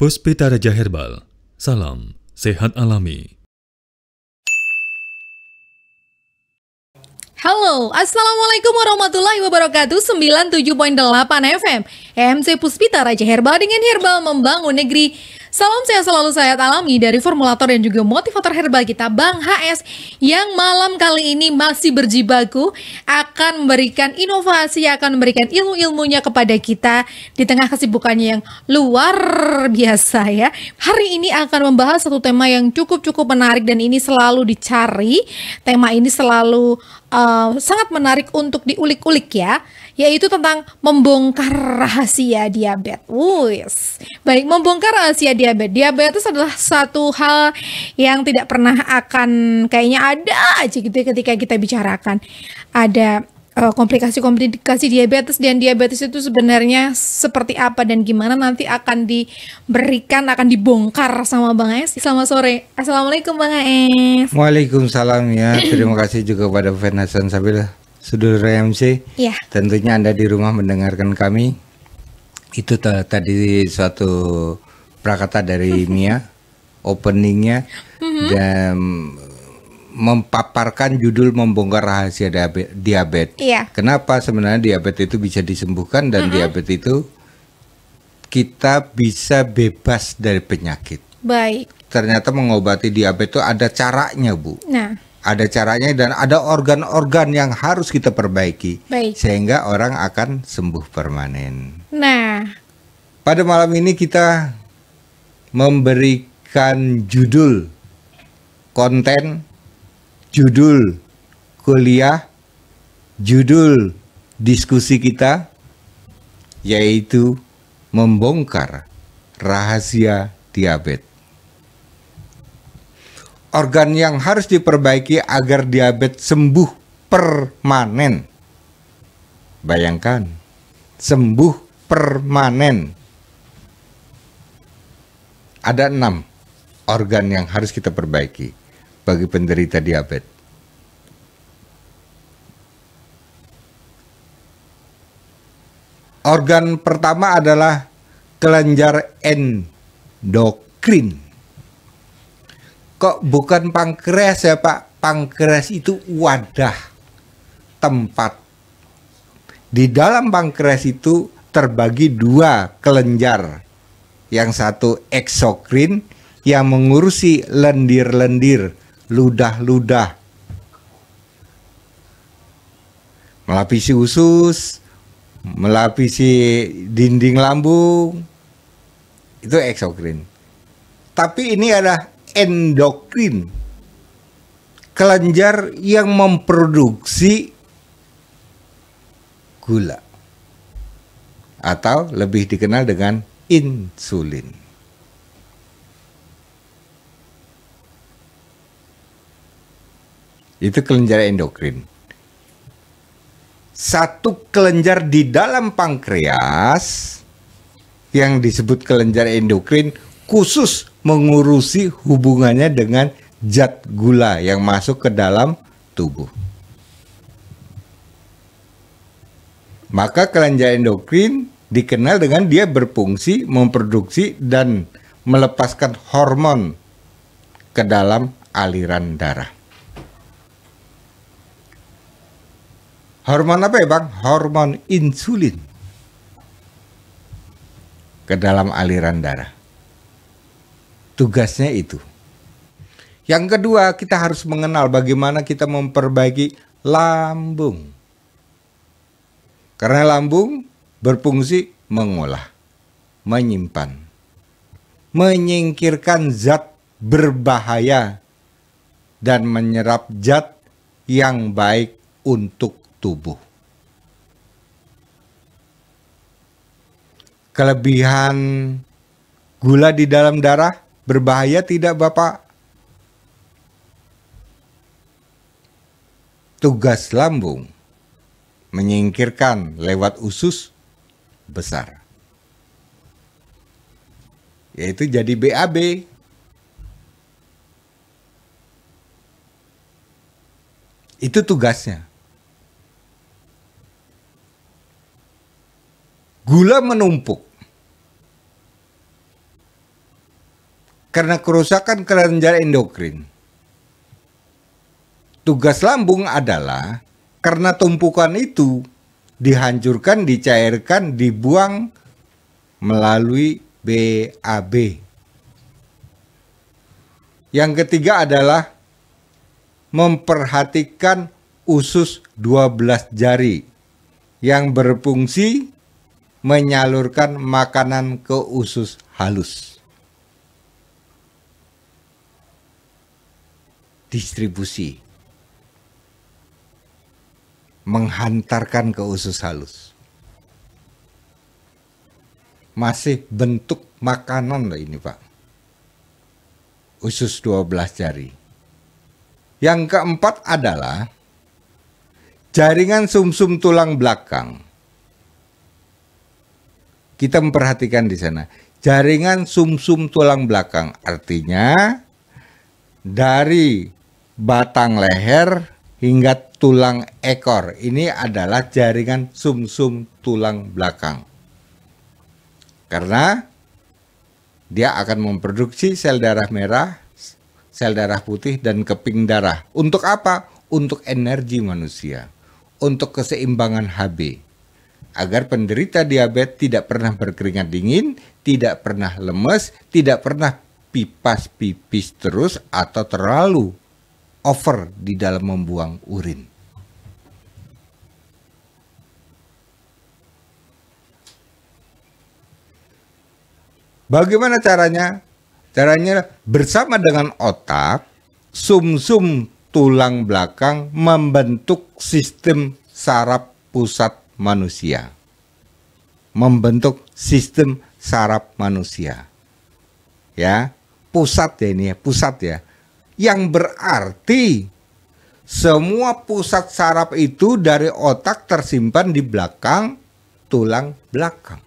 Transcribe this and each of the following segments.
Puspita Raja Herbal, salam sehat alami. Halo, Assalamualaikum warahmatullahi wabarakatuh. 97.8 FM MC Puspita Raja Herbal dengan Herbal Membangun Negeri. Salam sehat selalu, sehat alami dari formulator dan juga motivator herbal kita Bang HS, yang malam kali ini masih berjibaku akan memberikan inovasi, akan memberikan ilmu-ilmunya kepada kita di tengah kesibukannya yang luar biasa ya. Hari ini akan membahas satu tema yang cukup menarik dan ini selalu dicari. Tema ini selalu sangat menarik untuk diulik-ulik ya, yaitu tentang membongkar rahasia diabetes. Baik, membongkar rahasia diabetes. Diabetes adalah satu hal yang tidak pernah akan kayaknya ada aja gitu ya ketika kita bicarakan. Ada komplikasi-komplikasi diabetes, dan diabetes itu sebenarnya seperti apa dan gimana nanti akan dibongkar sama Bang Es. Selamat sore. Assalamualaikum Bang Es. Waalaikumsalam ya. Terima kasih juga pada Fan Hasan Sabila, Saudara MC. Ya. Tentunya Anda di rumah mendengarkan kami. Itu tadi suatu prakata dari Mia, openingnya, dan memaparkan judul membongkar rahasia diabetes. Iya. Kenapa sebenarnya diabetes itu bisa disembuhkan dan diabetes itu kita bisa bebas dari penyakit. Baik. Ternyata mengobati diabetes itu ada caranya, Bu. Nah, ada caranya dan ada organ-organ yang harus kita perbaiki. Baik. Sehingga orang akan sembuh permanen. nah, Pada malam ini kita memberikan judul konten, judul kuliah, judul diskusi kita, yaitu membongkar rahasia diabetes. Organ yang harus diperbaiki agar diabetes sembuh permanen. Bayangkan, sembuh permanen. Ada 6 organ yang harus kita perbaiki bagi penderita diabetes. Organ pertama adalah kelenjar endokrin. Kok bukan pankreas ya Pak? Pankreas itu wadah, tempat. Di dalam pankreas itu terbagi 2 kelenjar. Yang satu eksokrin yang mengurusi lendir-lendir, ludah-ludah, melapisi usus, melapisi dinding lambung. Itu eksokrin. Tapi ini adalah endokrin, kelenjar yang memproduksi gula, atau lebih dikenal dengan insulin. Itu kelenjar endokrin. Satu kelenjar di dalam pankreas yang disebut kelenjar endokrin khusus mengurusi hubungannya dengan zat gula yang masuk ke dalam tubuh. Maka kelenjar endokrin dikenal dengan dia berfungsi memproduksi dan melepaskan hormon ke dalam aliran darah. Hormon apa ya Bang? Hormon insulin ke dalam aliran darah. Tugasnya itu. Yang kedua, kita harus mengenal bagaimana kita memperbaiki lambung. Karena lambung berfungsi mengolah, menyimpan, menyingkirkan zat berbahaya, dan menyerap zat yang baik untuk tubuh. Kelebihan gula di dalam darah berbahaya tidak Bapak? Tugas lambung menyingkirkan lewat usus besar, yaitu jadi BAB. Itu tugasnya. Gula menumpuk. karena kerusakan kelenjar endokrin. Tugas lambung adalah karena tumpukan itu dihancurkan, dicairkan, dibuang melalui BAB. Yang ketiga adalah memperhatikan usus 12 jari yang berfungsi menyalurkan makanan ke usus halus. Distribusi. Menghantarkan ke usus halus. Masih bentuk makanan loh ini, Pak. Usus 12 jari. Yang keempat adalah jaringan sumsum tulang belakang. Kita memperhatikan di sana. Jaringan sumsum tulang belakang artinya dari batang leher hingga tulang ekor. Ini adalah jaringan sumsum tulang belakang. Karena dia akan memproduksi sel darah merah, sel darah putih, dan keping darah. Untuk apa? Untuk energi manusia. Untuk keseimbangan HB. Agar penderita diabetes tidak pernah berkeringat dingin, tidak pernah lemes, tidak pernah pipis terus atau terlalu over di dalam membuang urin. Bagaimana caranya? Caranya bersama dengan otak, sumsum tulang belakang membentuk sistem saraf pusat manusia. Membentuk sistem saraf manusia. Ya, pusat ya ini ya, pusat ya. Yang berarti semua pusat saraf itu dari otak tersimpan di belakang tulang belakang.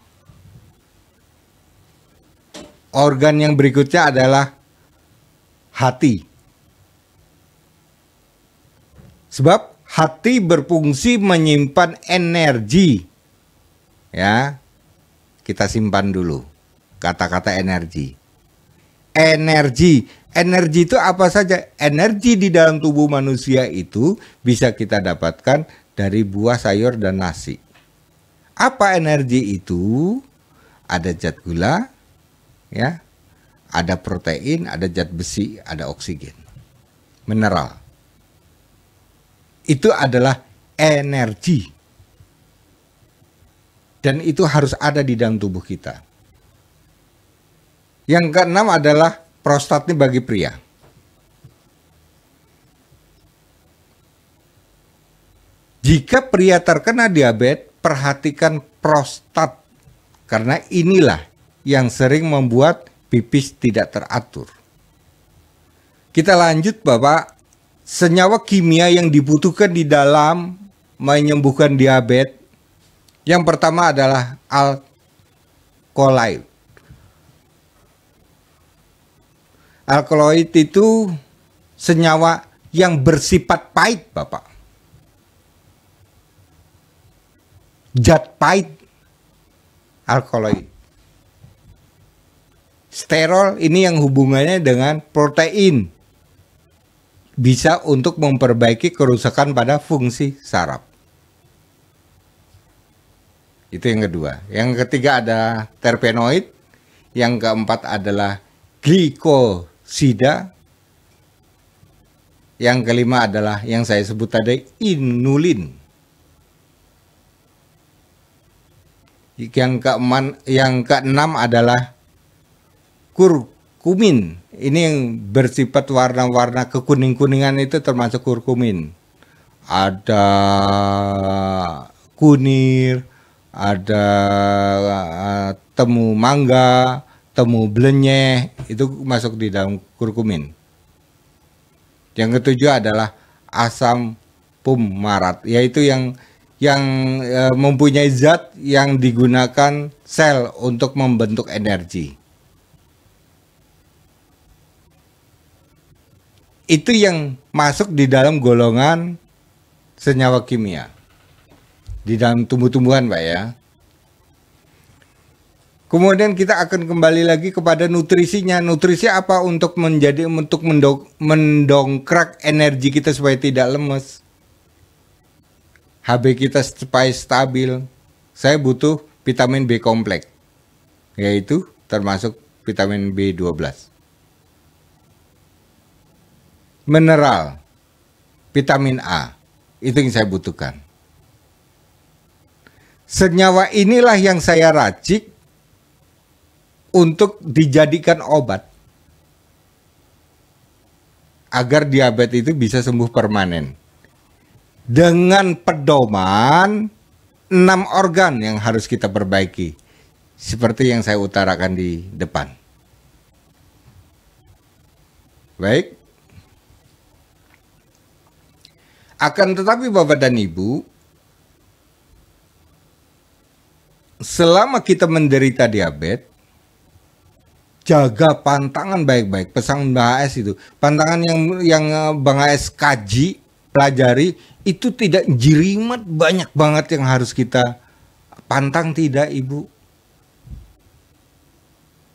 Organ yang berikutnya adalah hati. Sebab hati berfungsi menyimpan energi. Ya. Kita simpan dulu kata-kata energi. Energi. Energi itu apa saja? Energi di dalam tubuh manusia itu bisa kita dapatkan dari buah, sayur, dan nasi. Apa energi itu? Ada zat gula, ya, ada protein, ada zat besi, ada oksigen, mineral. Itu adalah energi. Dan itu harus ada di dalam tubuh kita. Yang keenam adalah prostat ini bagi pria. Jika pria terkena diabetes, perhatikan prostat. Karena inilah yang sering membuat pipis tidak teratur. Kita lanjut, Bapak. Senyawa kimia yang dibutuhkan di dalam menyembuhkan diabetes. Yang pertama adalah alkaloid. Alkaloid itu senyawa yang bersifat pahit, Bapak. Zat pahit, alkaloid. Sterol ini yang hubungannya dengan protein. Bisa untuk memperbaiki kerusakan pada fungsi saraf. Itu yang kedua. Yang ketiga ada terpenoid. Yang keempat adalah glikosida. Yang kelima adalah yang saya sebut tadi, inulin. Yang keenam adalah kurkumin. Ini yang bersifat warna-warna kekuning-kuningan itu termasuk kurkumin. Ada kunir, ada temu mangga, temu blenyeh, itu masuk di dalam kurkumin. Yang ketujuh adalah asam fumarat, yaitu yang mempunyai zat yang digunakan sel untuk membentuk energi. Itu yang masuk di dalam golongan senyawa kimia di dalam tumbuh-tumbuhan, Pak ya. Kemudian kita akan kembali lagi kepada nutrisinya. Nutrisi apa? Untuk mendongkrak energi kita supaya tidak lemes. HB kita supaya stabil. Saya butuh vitamin B kompleks, yaitu termasuk vitamin B12. Mineral, vitamin A, itu yang saya butuhkan. Senyawa inilah yang saya racik untuk dijadikan obat agar diabetes itu bisa sembuh permanen. Dengan pedoman 6 organ yang harus kita perbaiki, seperti yang saya utarakan di depan. Baik. Akan tetapi Bapak dan Ibu, selama kita menderita diabetes, jaga pantangan baik-baik. Pesan Bang AS itu, pantangan yang Bang AS kaji, pelajari, itu tidak jerimet, banyak banget yang harus kita pantang, tidak Ibu.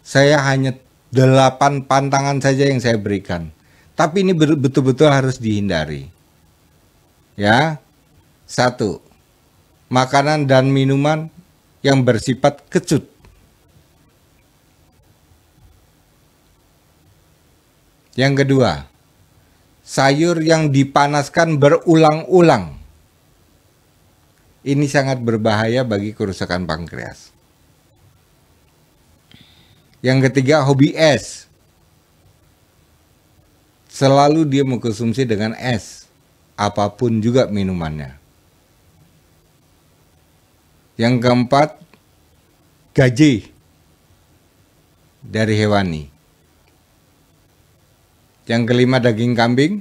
Saya hanya 8 pantangan saja yang saya berikan. Tapi ini betul-betul harus dihindari. Ya. 1. Makanan dan minuman yang bersifat kecut. Yang kedua, sayur yang dipanaskan berulang-ulang. Ini sangat berbahaya bagi kerusakan pankreas. Yang ketiga, hobi es. Selalu dia mengkonsumsi dengan es, apapun juga minumannya. Yang keempat, gaji dari hewani. Yang kelima, daging kambing.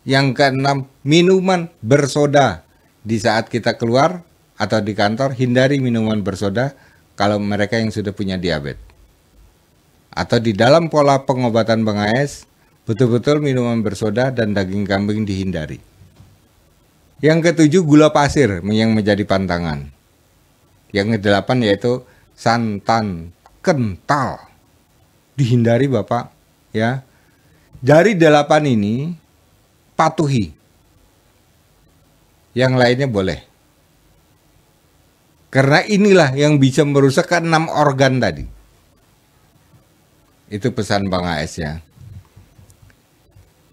Yang keenam, minuman bersoda. Di saat kita keluar atau di kantor, hindari minuman bersoda kalau mereka yang sudah punya diabetes. Atau di dalam pola pengobatan Bang AS, betul-betul minuman bersoda dan daging kambing dihindari. Yang ketujuh, gula pasir yang menjadi pantangan. Yang kedelapan yaitu santan kental. Dihindari Bapak. Ya, dari 8 ini patuhi, yang lainnya boleh, karena inilah yang bisa merusak 6 organ tadi. Itu pesan Bang AS ya.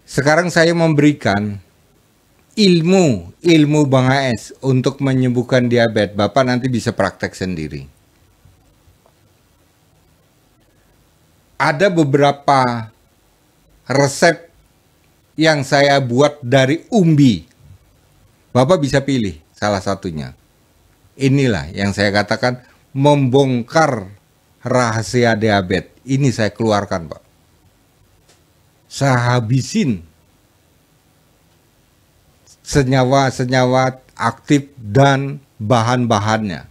Sekarang saya memberikan ilmu Bang AS untuk menyembuhkan diabetes. Bapak nanti bisa praktek sendiri. Ada beberapa resep yang saya buat dari umbi. Bapak bisa pilih salah satunya. Inilah yang saya katakan membongkar rahasia diabetes. Ini saya keluarkan, Pak. Saya habisin senyawa-senyawa aktif dan bahan-bahannya.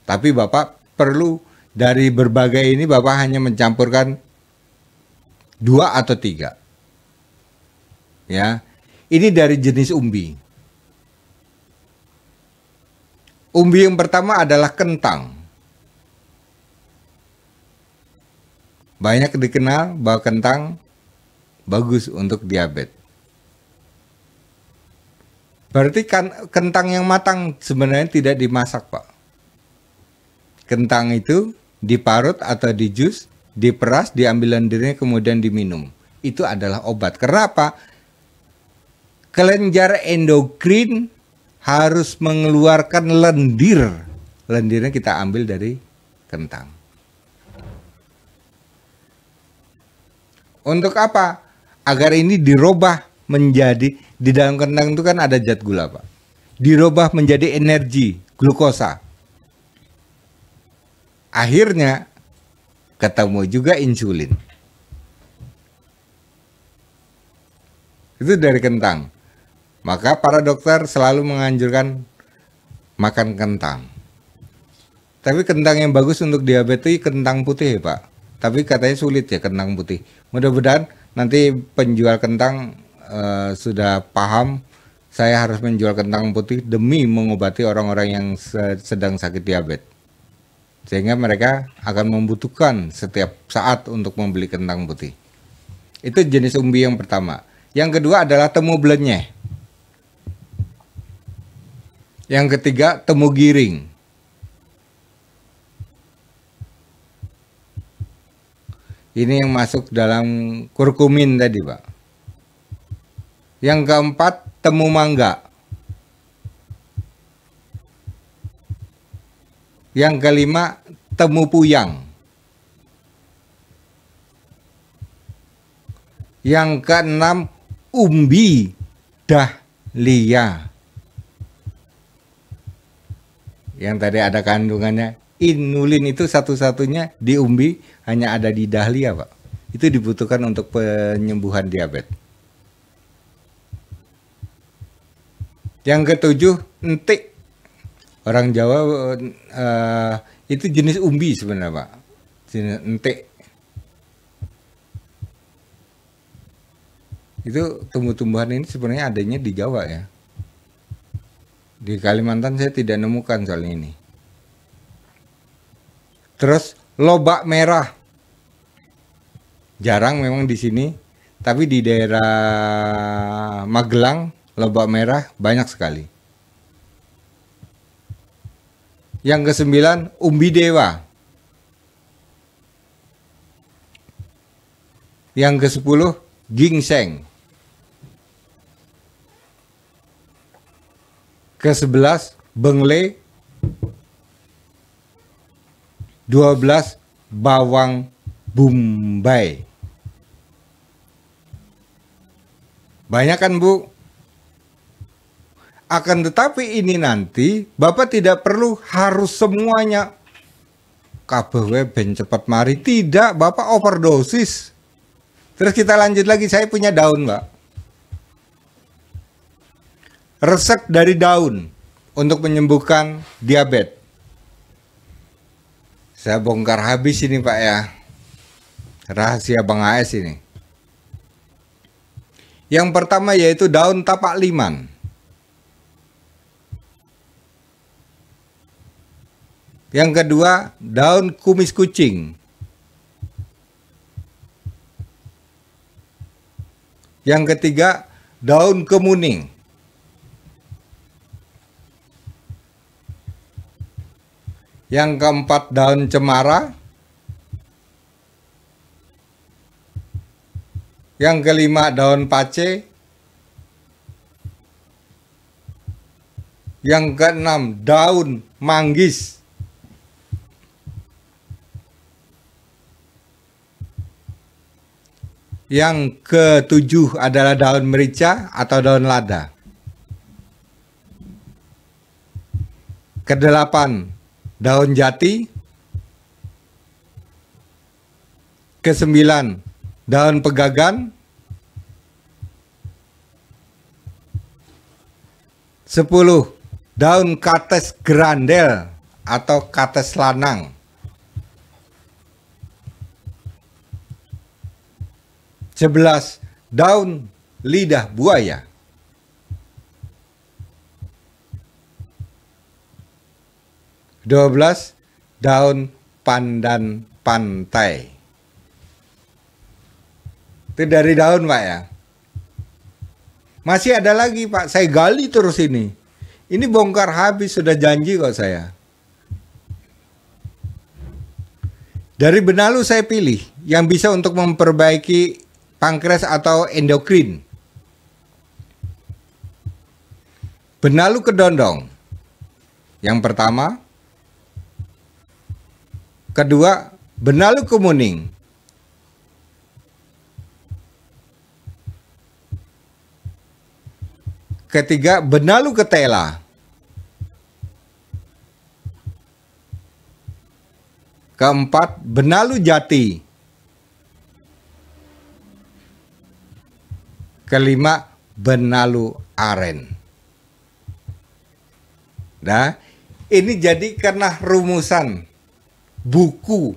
Tapi Bapak perlu dari berbagai ini Bapak hanya mencampurkan 2 atau 3. Ya. Ini dari jenis umbi. Umbi yang pertama adalah kentang. Banyak dikenal bahwa kentang bagus untuk diabetes. Berarti kentang yang matang sebenarnya tidak dimasak, Pak. Kentang itu diparut atau dijus, diperas, diambil lendirnya kemudian diminum. Itu adalah obat. Kenapa? Kelenjar endokrin harus mengeluarkan lendir. Lendirnya kita ambil dari kentang. Untuk apa? Agar ini dirubah menjadi, di dalam kentang itu kan ada zat gula, Pak. Dirubah menjadi energi, glukosa. Akhirnya ketemu juga insulin. Itu dari kentang. Maka para dokter selalu menganjurkan makan kentang. Tapi kentang yang bagus untuk diabetes kentang putih, Pak. Tapi katanya sulit ya kentang putih. Mudah-mudahan nanti penjual kentang sudah paham saya harus menjual kentang putih demi mengobati orang-orang yang sedang sakit diabetes. sehingga mereka akan membutuhkan setiap saat untuk membeli kentang putih. Itu jenis umbi yang pertama. Yang kedua adalah temu blenyeh. Yang ketiga temu giring. Ini yang masuk dalam kurkumin tadi, Pak. Yang keempat temu mangga. Yang kelima temu puyang. Yang keenam umbi dahlia. Yang tadi ada kandungannya inulin, itu satu-satunya di umbi hanya ada di dahlia, Pak. Itu dibutuhkan untuk penyembuhan diabetes. Yang ketujuh entik. Orang Jawa itu jenis umbi sebenarnya, Pak. Jenis entik. Itu tumbuh-tumbuhan ini sebenarnya adanya di Jawa ya. Di Kalimantan saya tidak nemukan soal ini. Terus lobak merah. Jarang memang di sini, tapi di daerah Magelang lobak merah banyak sekali. Yang kesembilan umbi dewa. Yang kesepuluh gingseng. Ke-11 bengle. 12 bawang bombay. Banyak kan, Bu? Akan tetapi ini nanti Bapak tidak perlu harus semuanya kabeh ben cepat mari. Tidak, Bapak overdosis. Terus kita lanjut lagi, saya punya daun, Mbak. Resep dari daun untuk menyembuhkan diabetes. Saya bongkar habis ini, Pak ya. Rahasia Bang AS ini. Yang pertama yaitu daun tapak liman. Yang kedua, daun kumis kucing. Yang ketiga, daun kemuning. Yang keempat, daun cemara. Yang kelima, daun pace. Yang keenam, daun manggis. Yang ketujuh adalah daun merica atau daun lada. Kedelapan, daun jati. Kesembilan, daun pegagan. 10, daun kates grandel atau kates lanang. 11, daun lidah buaya. 12, daun pandan pantai. Itu dari daun, Pak ya. Masih ada lagi, Pak. Saya gali terus ini. Ini bongkar habis, sudah janji kok saya. Dari benalu saya pilih yang bisa untuk memperbaiki pankreas atau endokrin. Benalu kedondong. Yang pertama. Kedua, benalu kemuning. Ketiga, benalu ketela. Keempat, benalu jati. Kelima, benalu aren. Nah, ini jadi karena rumusan buku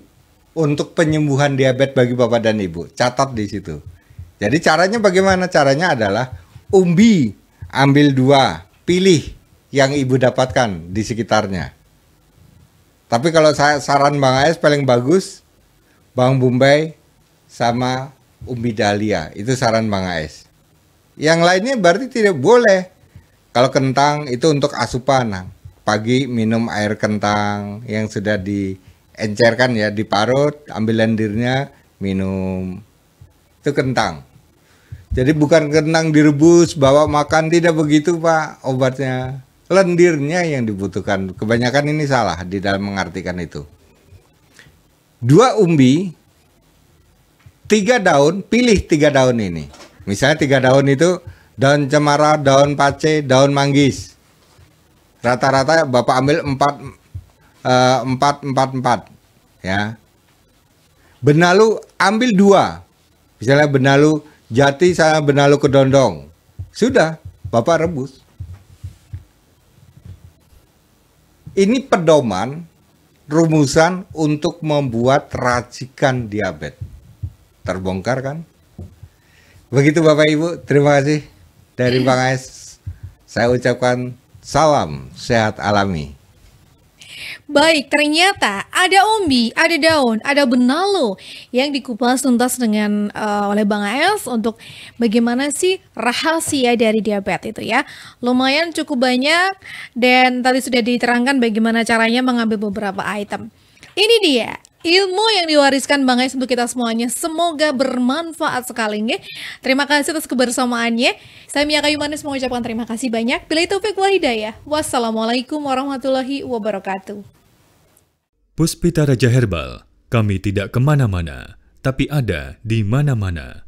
untuk penyembuhan diabetes bagi Bapak dan Ibu. Catat di situ. Jadi caranya bagaimana? Caranya adalah umbi, ambil 2, pilih yang Ibu dapatkan di sekitarnya. Tapi kalau saya saran Bang AS paling bagus Bawang bombay sama umbi dahlia. Itu saran Bang AS. Yang lainnya berarti tidak boleh. Kalau kentang itu untuk asupan. Nah, pagi minum air kentang yang sudah diencerkan ya, diparut, ambil lendirnya, minum. Itu kentang. Jadi bukan kentang direbus, bawa makan, tidak begitu Pak obatnya. Lendirnya yang dibutuhkan. Kebanyakan ini salah di dalam mengartikan itu. 2 umbi, 3 daun, pilih 3 daun ini. Misalnya 3 daun itu daun cemara, daun pace, daun manggis. Rata-rata Bapak ambil 4 ya. Benalu ambil 2. Misalnya benalu jati sama benalu kedondong. Sudah, Bapak rebus. Ini pedoman rumusan untuk membuat racikan diabetes. Terbongkar kan? Begitu Bapak Ibu, terima kasih dari Bang AS. Saya ucapkan salam sehat alami. Baik, ternyata ada umbi, ada daun, ada benalu yang dikupas tuntas dengan oleh Bang AS untuk bagaimana sih rahasia dari diabetes itu ya. Lumayan cukup banyak dan tadi sudah diterangkan bagaimana caranya mengambil beberapa item. Ini dia ilmu yang diwariskan Bang AS untuk kita semuanya. Semoga bermanfaat sekali nggih. Terima kasih atas kebersamaannya. Saya Mia Kayu Manis mengucapkan terima kasih banyak. Bila taufik wal hidayah. Wassalamualaikum warahmatullahi wabarakatuh. Puspita Raja Herbal, kami tidak kemana-mana, tapi ada di mana-mana.